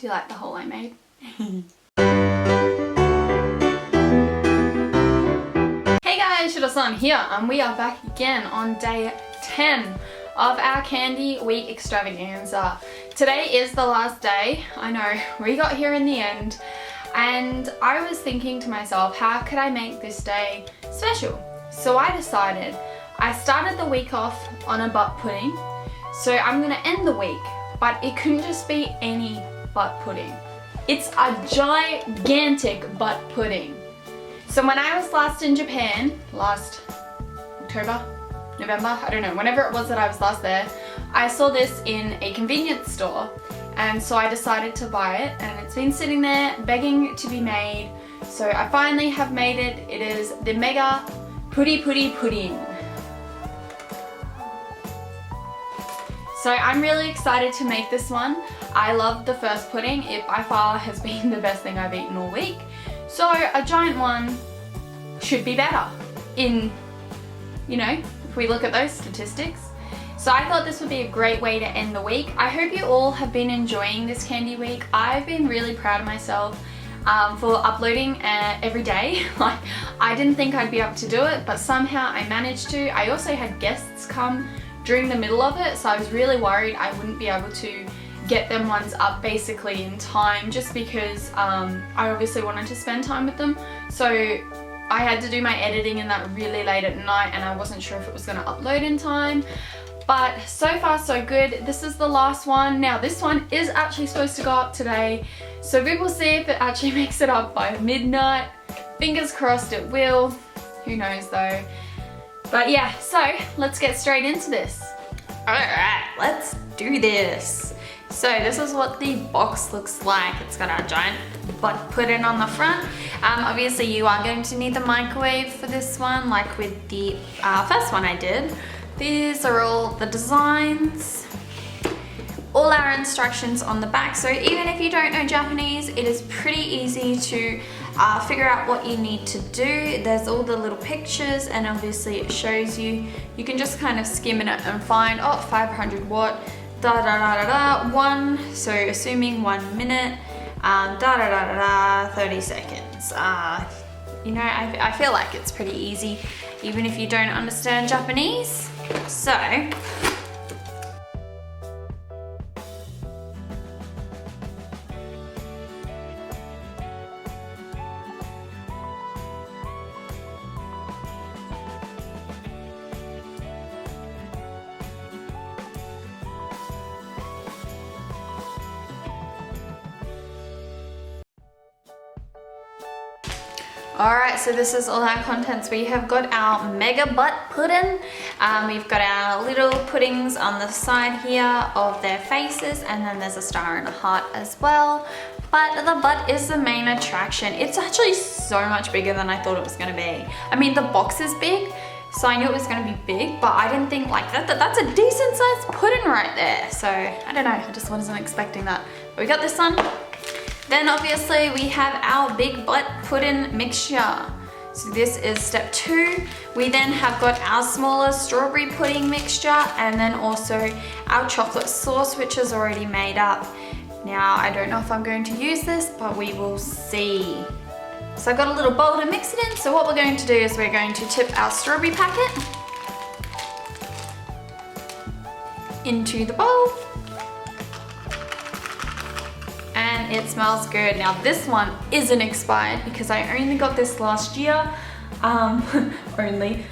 Do you like the hole I made? Hey guys, Shirosan here, and we are back again on day 10 of our candy week extravaganza. Today is the last day. I know, we got here in the end, and I was thinking to myself, how could I make this day special? So I decided, I started the week off on a butt pudding, so I'm gonna end the week, but it couldn't just be any butt pudding. It's a gigantic butt pudding. So when I was last in Japan, last October, November, I don't know, whenever it was that I was last there, I saw this in a convenience store, and so I decided to buy it, and it's been sitting there begging to be made. So I finally have made it. It is the mega Puri Puri Purin. So I'm really excited to make this one. I love the first pudding. It by far has been the best thing I've eaten all week. So a giant one should be better in, you know, if we look at those statistics. So I thought this would be a great way to end the week. I hope you all have been enjoying this candy week. I've been really proud of myself for uploading every day. Like, I didn't think I'd be able to do it, but somehow I managed to. I also had guests come during the middle of it, so I was really worried I wouldn't be able to get them ones up basically in time, just because I obviously wanted to spend time with them. So I had to do my editing and that really late at night, and I wasn't sure if it was going to upload in time. But so far so good. This is the last one. Now this one is actually supposed to go up today, so we will see if it actually makes it up by midnight. Fingers crossed it will. Who knows though. But yeah, so let's get straight into this. Alright, let's do this. So this is what the box looks like. It's got our giant butt pudding on the front. Obviously you are going to need the microwave for this one, like with the first one I did. These are all the designs, all our instructions on the back. So even if you don't know Japanese, it is pretty easy to figure out what you need to do. There's all the little pictures, and obviously it shows you. You can just kind of skim it and find, oh, 500 watt, da da da da da, one, so assuming 1 minute, da da da da da, 30 seconds. You know, I feel like it's pretty easy, even if you don't understand Japanese. So, alright, so this is all our contents. We have got our mega butt pudding. We've got our little puddings on the side here of their faces, and then there's a star and a heart as well. But the butt is the main attraction. It's actually so much bigger than I thought it was going to be. I mean, the box is big, so I knew it was going to be big, but I didn't think like that's a decent sized pudding right there. So I don't know, I just wasn't expecting that. But we got this one. Then obviously we have our big butt pudding mixture. So this is step 2. We then have got our smaller strawberry pudding mixture, and then also our chocolate sauce, which is already made up. Now I don't know if I'm going to use this, but we will see. So I've got a little bowl to mix it in. So what we're going to do is we're going to tip our strawberry packet into the bowl. And it smells good. Now this one isn't expired because I only got this last year. Alrighty,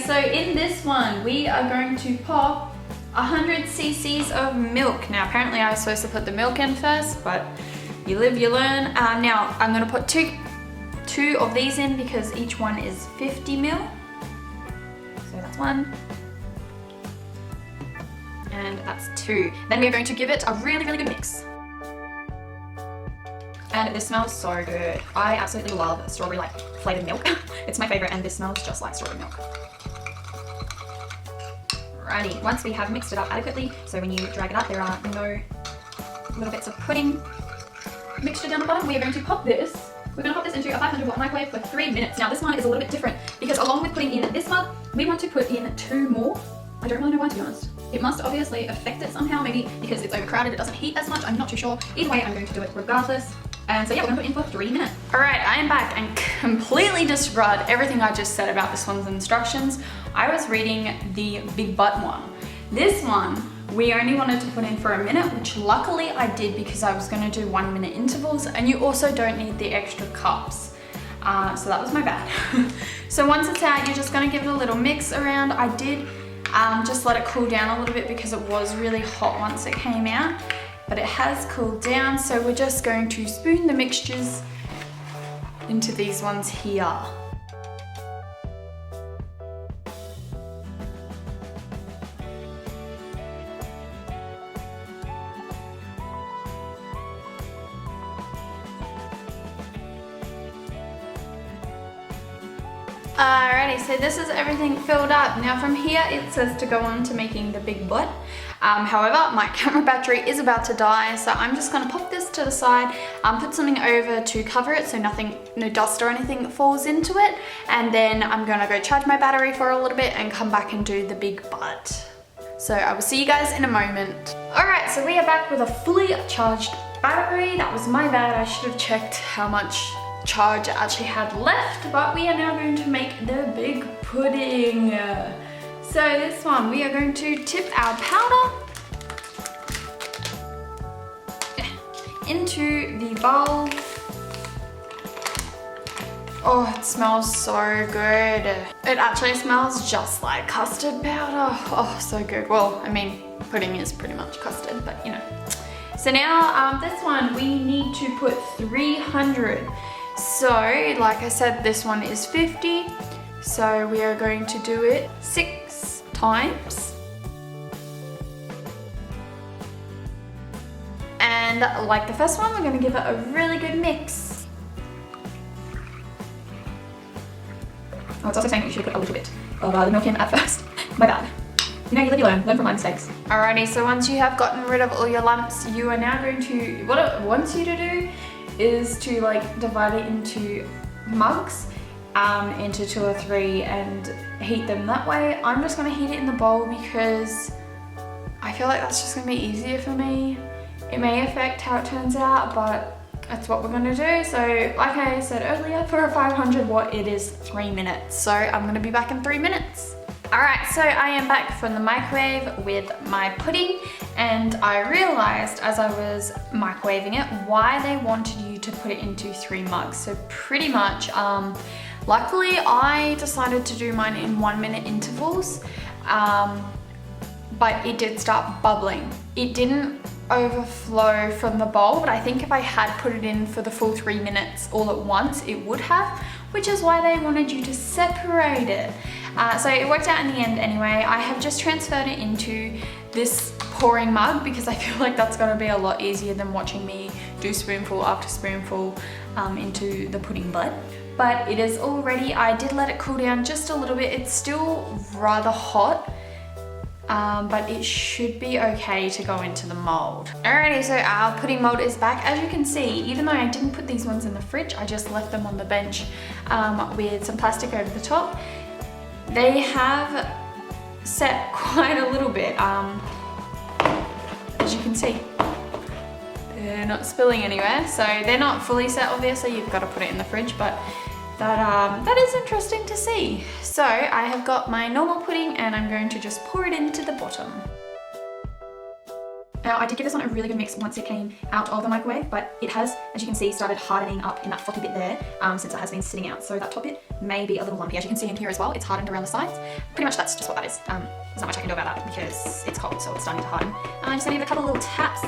so in this one we are going to pop 100 cc's of milk. Now apparently I was supposed to put the milk in first, but you live, you learn. Now I'm going to put two of these in because each one is 50 ml. So that's 1. And that's 2. Then we're going to give it a really, really good mix. And this smells so good. I absolutely love strawberry like flavored milk. It's my favorite, and this smells just like strawberry milk. Alrighty, once we have mixed it up adequately, so when you drag it up there are no little bits of pudding mixture down the bottom, we are going to pop this. We're going to pop this into a 500 watt microwave for 3 minutes. Now this one is a little bit different because along with putting in this mug, we want to put in 2 more I don't really know why, to be honest. It must obviously affect it somehow, maybe because it's overcrowded, it doesn't heat as much, I'm not too sure. Either way, I'm going to do it regardless. And so yeah, we're gonna put in for 3 minutes. Alright, I am back and completely disregard everything I just said about this one's instructions. I was reading the big butt one. This one, we only wanted to put in for a minute, which luckily I did because I was gonna do 1 minute intervals, and you also don't need the extra cups. So that was my bad. So once it's out, you're just gonna give it a little mix around. I did just let it cool down a little bit because it was really hot once it came out, but it has cooled down. So we're just going to spoon the mixtures into these ones here. Alrighty, so this is everything filled up. Now from here it says to go on to making the big butt. However, my camera battery is about to die, so I'm just gonna pop this to the side, put something over to cover it so nothing, no dust or anything falls into it, and then I'm gonna go charge my battery for a little bit and come back and do the big butt. So I will see you guys in a moment. Alright, so we are back with a fully charged battery. That was my bad, I should have checked how much charge I actually had left, but we are now going to make the big pudding. So this one, we are going to tip our powder into the bowl. Oh, it smells so good. It actually smells just like custard powder. Oh, so good. Well, I mean, pudding is pretty much custard, but you know. So now this one, we need to put 300. So, like I said, this one is 50. So we are going to do it 6 times. And like the first one, we're going to give it a really good mix. Oh, it's also saying that you should put a little bit of the milk in at first. My bad. You know, you live, you learn from my mistakes. Alrighty, so once you have gotten rid of all your lumps, you are now going to, what it wants you to do is to like divide it into mugs, into 2 or 3 and heat them that way. I'm just gonna heat it in the bowl because I feel like that's just gonna be easier for me. It may affect how it turns out, but that's what we're gonna do. So like I said earlier, for a 500 watt, it is 3 minutes. So I'm gonna be back in 3 minutes. Alright, so I am back from the microwave with my pudding, and I realized as I was microwaving it why they wanted you to put it into 3 mugs. So pretty much, luckily I decided to do mine in 1 minute intervals, but it did start bubbling. It didn't overflow from the bowl, but I think if I had put it in for the full 3 minutes all at once, it would have, which is why they wanted you to separate it. So it worked out in the end anyway. I have just transferred it into this pouring mug because I feel like that's gonna be a lot easier than watching me do spoonful after spoonful into the pudding butt. But it is all ready. I did let it cool down just a little bit. It's still rather hot, but it should be okay to go into the mold. Alrighty, so our pudding mold is back. As you can see, even though I didn't put these ones in the fridge, I just left them on the bench with some plastic over the top. They have set quite a little bit, as you can see. They're not spilling anywhere, so they're not fully set obviously, you've got to put it in the fridge, but that is interesting to see. So I have got my normal pudding and I'm going to just pour it into the bottom. Now I did give this one a really good mix once it came out of the microwave, but it has, as you can see, started hardening up in that floppy bit there since it has been sitting out. So that top bit may be a little lumpy. As you can see in here as well, it's hardened around the sides. Pretty much that's just what that is. There's not much I can do about that because it's cold, so it's starting to harden. I just need a couple little taps.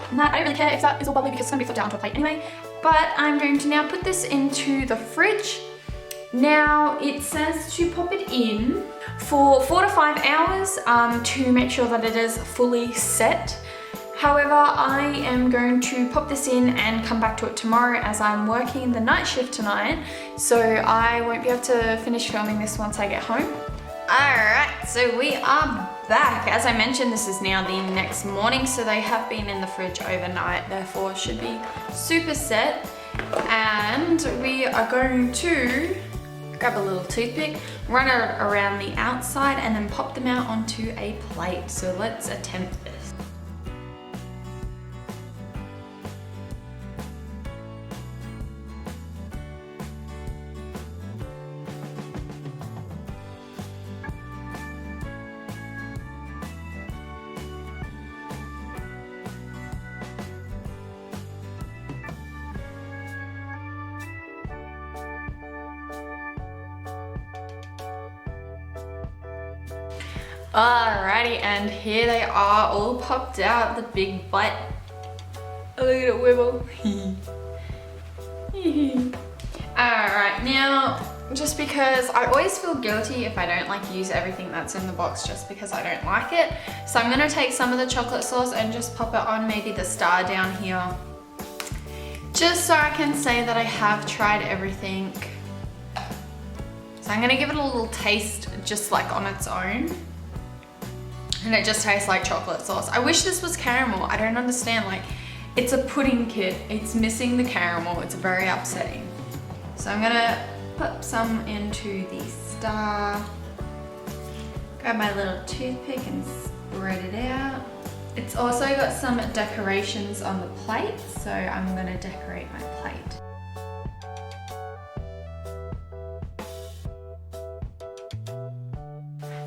And that, I don't really care if that is all bubbly because it's going to be flipped out onto a plate anyway. But I'm going to now put this into the fridge. Now it says to pop it in for 4 to 5 hours to make sure that it is fully set. However, I am going to pop this in and come back to it tomorrow as I'm working the night shift tonight, so I won't be able to finish filming this once I get home. Alright, so we are back. As I mentioned, this is now the next morning, so they have been in the fridge overnight, therefore should be super set. And we are going to grab a little toothpick, run it around the outside and then pop them out onto a plate. So let's attempt this. Alrighty, and here they are all popped out, the big butt. Oh, look at it wibble. Alright, now just because I always feel guilty if I don't like use everything that's in the box just because I don't like it. So I'm gonna take some of the chocolate sauce and just pop it on maybe the star down here. Just so I can say that I have tried everything. So I'm gonna give it a little taste just like on its own. And it just tastes like chocolate sauce. I wish this was caramel. I don't understand, like, it's a pudding kit. It's missing the caramel. It's very upsetting. So I'm gonna put some into the star. Grab my little toothpick and spread it out. It's also got some decorations on the plate, so I'm gonna decorate my plate.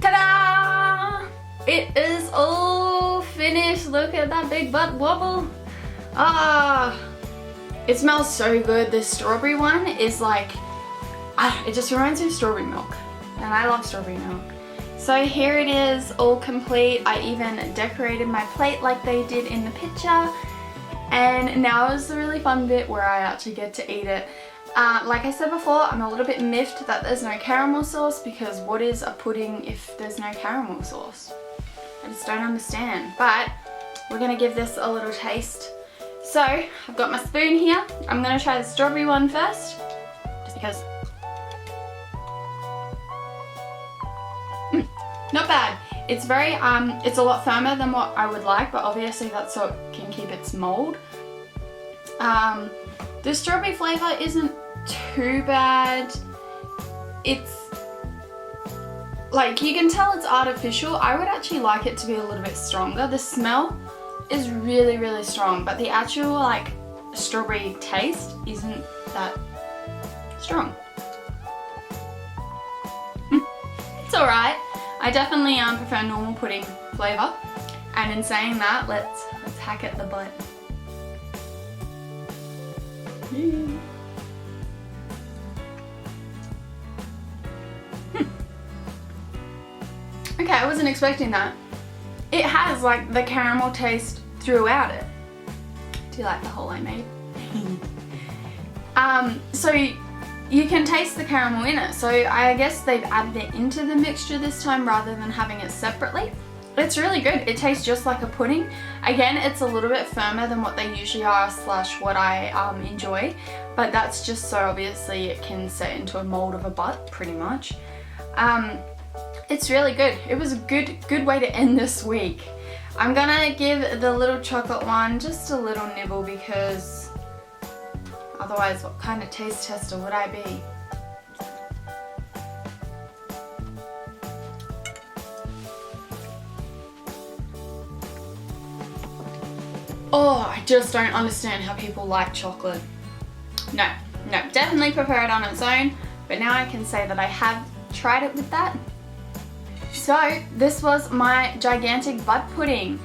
Ta-da! It is all finished. Look at that big butt wobble. It smells so good. This strawberry one is like, it just reminds me of strawberry milk. And I love strawberry milk. So here it is, all complete. I even decorated my plate like they did in the picture. And now is the really fun bit where I actually get to eat it. Like I said before, I'm a little bit miffed that there's no caramel sauce, because what is a pudding if there's no caramel sauce? I just don't understand. But we're gonna give this a little taste. So I've got my spoon here. I'm gonna try the strawberry one first, just because. Not bad. It's very, it's a lot firmer than what I would like, but obviously that's so it can keep its mold. The strawberry flavour isn't too bad. It's, like, you can tell it's artificial. I would actually like it to be a little bit stronger. The smell is really, really strong, but the actual, like, strawberry taste isn't that strong. It's alright. I definitely prefer normal pudding flavour. And in saying that, let's hack at the butt. Okay, I wasn't expecting that. It has like the caramel taste throughout it. Do you like the hole I made? So you can taste the caramel in it. So I guess they've added it into the mixture this time rather than having it separately. It's really good. It tastes just like a pudding. Again, it's a little bit firmer than what they usually are slash what I enjoy, but that's just so obviously it can set into a mold of a butt pretty much. It's really good. It was a good way to end this week. I'm gonna give the little chocolate one just a little nibble, because otherwise what kind of taste tester would I be? Oh, I just don't understand how people like chocolate. No, definitely prefer it on its own, but now I can say that I have tried it with that. So this was my gigantic butt pudding.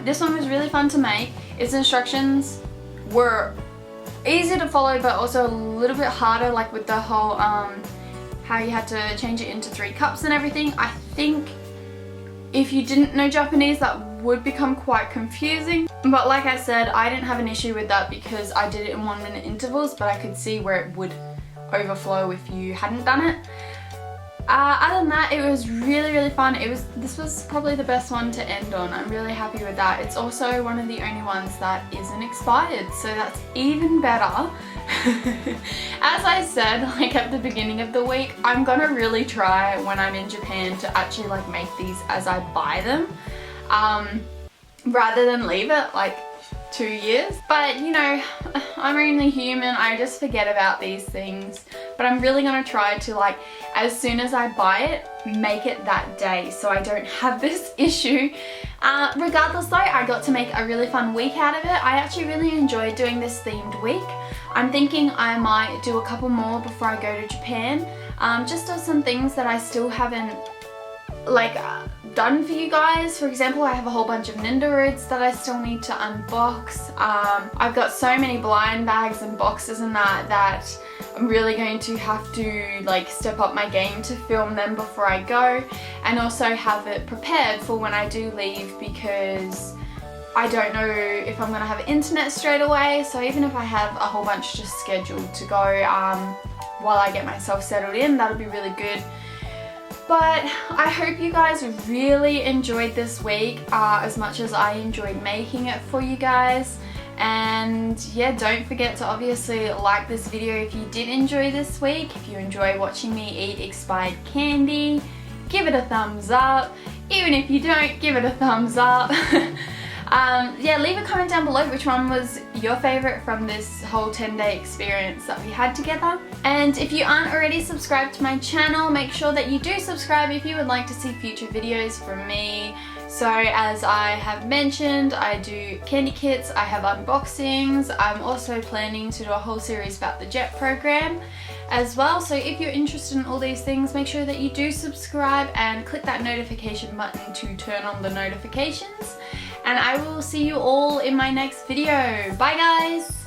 This one was really fun to make. Its instructions were easy to follow, but also a little bit harder, like with the whole how you had to change it into 3 cups and everything. I think if you didn't know Japanese, that would become quite confusing. But like I said, I didn't have an issue with that because I did it in 1-minute intervals, but I could see where it would overflow if you hadn't done it. Other than that, it was really fun. This was probably the best one to end on. I'm really happy with that. It's also one of the only ones that isn't expired, so that's even better. As I said, like at the beginning of the week, I'm gonna really try when I'm in Japan to actually like make these as I buy them, rather than leave it like 2 years. But you know, I'm only human, I just forget about these things. But I'm really gonna try to, like, as soon as I buy it, make it that day so I don't have this issue. Regardless though, I got to make a really fun week out of it. I actually really enjoyed doing this themed week. I'm thinking I might do a couple more before I go to Japan. Just of some things that I still haven't done for you guys. For example, I have a whole bunch of Ninja roots that I still need to unbox. I've got so many blind bags and boxes and that I'm really going to have to like step up my game to film them before I go, and also have it prepared for when I do leave, because I don't know if I'm gonna have internet straight away. So even if I have a whole bunch just scheduled to go while I get myself settled in, that'll be really good. But I hope you guys really enjoyed this week as much as I enjoyed making it for you guys. And yeah, don't forget to obviously like this video if you did enjoy this week. If you enjoy watching me eat expired candy, give it a thumbs up. Even if you don't, give it a thumbs up. Yeah, leave a comment down below which one was your favorite from this whole 10-day experience that we had together. And if you aren't already subscribed to my channel, make sure that you do subscribe if you would like to see future videos from me. So as I have mentioned, I do candy kits, I have unboxings. I'm also planning to do a whole series about the JET program as well. So if you're interested in all these things, make sure that you do subscribe and click that notification button to turn on the notifications. And I will see you all in my next video. Bye guys!